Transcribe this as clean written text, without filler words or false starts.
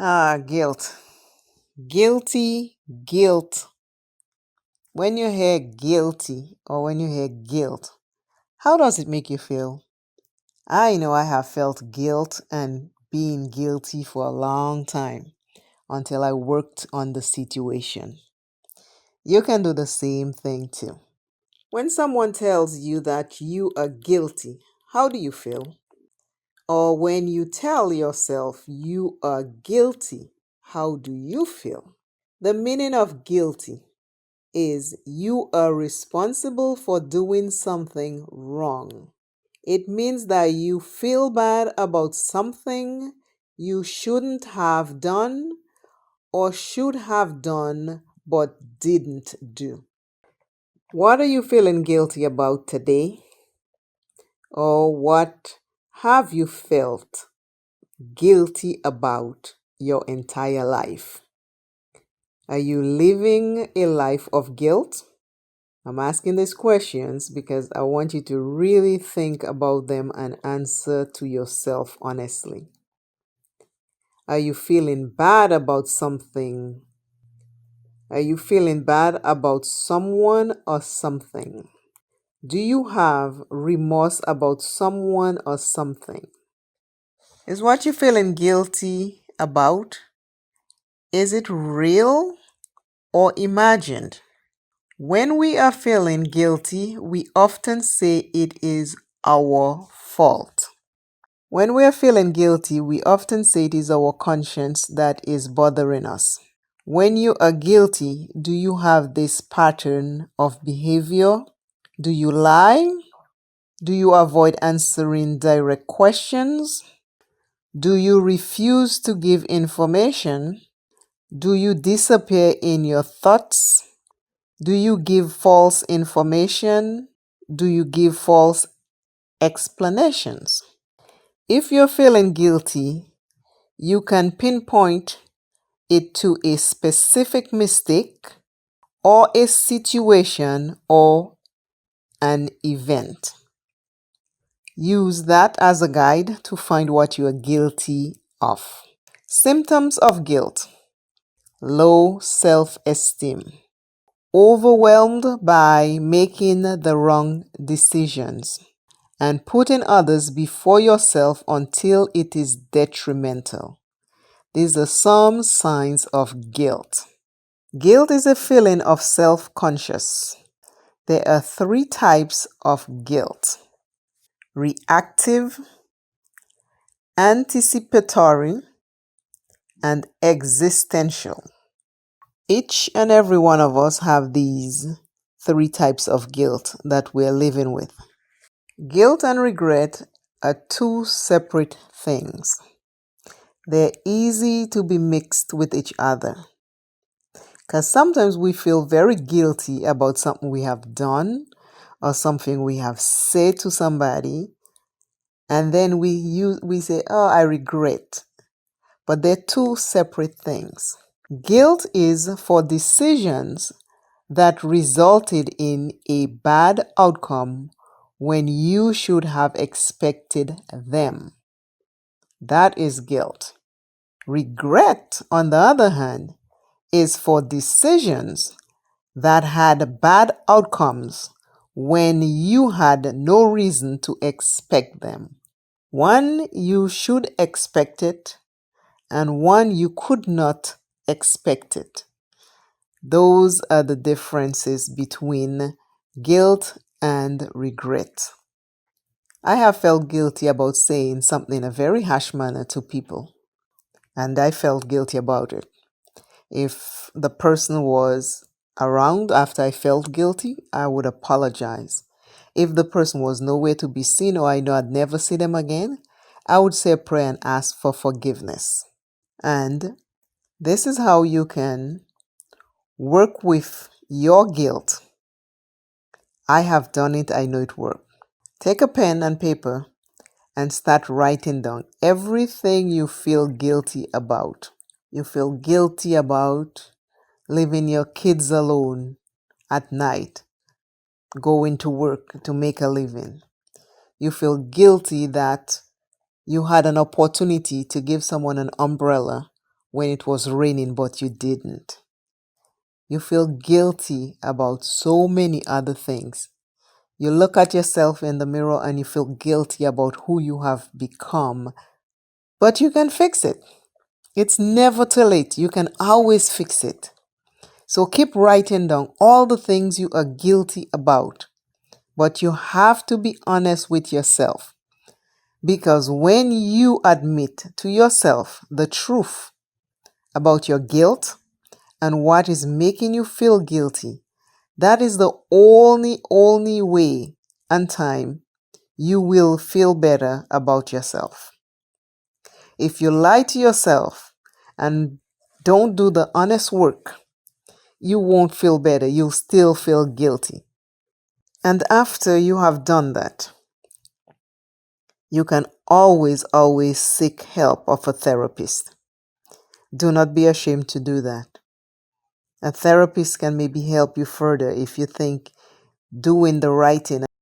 Guilt. Guilty, guilt. When you hear guilty or when you hear guilt, how does it make you feel? I know I have felt guilt and being guilty for a long time until I worked on the situation. You can do the same thing too. When someone tells you that you are guilty, how do you feel? Or when you tell yourself you are guilty, how do you feel? The meaning of guilty is you are responsible for doing something wrong. It means that you feel bad about something you shouldn't have done or should have done but didn't do. What are you feeling guilty about today? Or what have you felt guilty about your entire life? Are you living a life of guilt? I'm asking these questions because I want you to really think about them and answer to yourself honestly. Are you feeling bad about something? Are you feeling bad about someone or something? Do you have remorse about someone or something? Is what you're feeling guilty about? Is it real or imagined? When we are feeling guilty, we often say it is our fault. When we are feeling guilty, we often say it is our conscience that is bothering us. When you are guilty, do you have this pattern of behavior? Do you lie? Do you avoid answering direct questions? Do you refuse to give information? Do you disappear in your thoughts? Do you give false information? Do you give false explanations? If you're feeling guilty, you can pinpoint it to a specific mistake or a situation or an event. Use that as a guide to find what you are guilty of. Symptoms of guilt: low self-esteem, overwhelmed by making the wrong decisions, and putting others before yourself until it is detrimental. These are some signs of guilt. Guilt is a feeling of self-conscious. There are 3 types of guilt: reactive, anticipatory, and existential. Each and every one of us have these 3 types of guilt that we're living with. Guilt and regret are 2 separate things. They're easy to be mixed with each other, because sometimes we feel very guilty about something we have done or something we have said to somebody, and then we say, oh, I regret. But they're 2 separate things. Guilt is for decisions that resulted in a bad outcome when you should have expected them. That is guilt. Regret, on the other hand, is for decisions that had bad outcomes when you had no reason to expect them. One, you should expect it, and one, you could not expect it. Those are the differences between guilt and regret. I have felt guilty about saying something in a very harsh manner to people, and I felt guilty about it. If the person was around after I felt guilty, I would apologize. If the person was nowhere to be seen or I know I'd never see them again, I would say a prayer and ask for forgiveness. And this is how you can work with your guilt. I have done it, I know it worked. Take a pen and paper and start writing down everything you feel guilty about. You feel guilty about leaving your kids alone at night, going to work to make a living. You feel guilty that you had an opportunity to give someone an umbrella when it was raining but you didn't. You feel guilty about so many other things. You look at yourself in the mirror and you feel guilty about who you have become. But you can fix it. It's never too late. You can always fix it. So keep writing down all the things you are guilty about. But you have to be honest with yourself. Because when you admit to yourself the truth about your guilt and what is making you feel guilty, that is the only way and time you will feel better about yourself. If you lie to yourself and don't do the honest work, you won't feel better. You'll still feel guilty. And after you have done that, you can always seek help of a therapist. Do not be ashamed to do that. A therapist can maybe help you further if you think doing the writing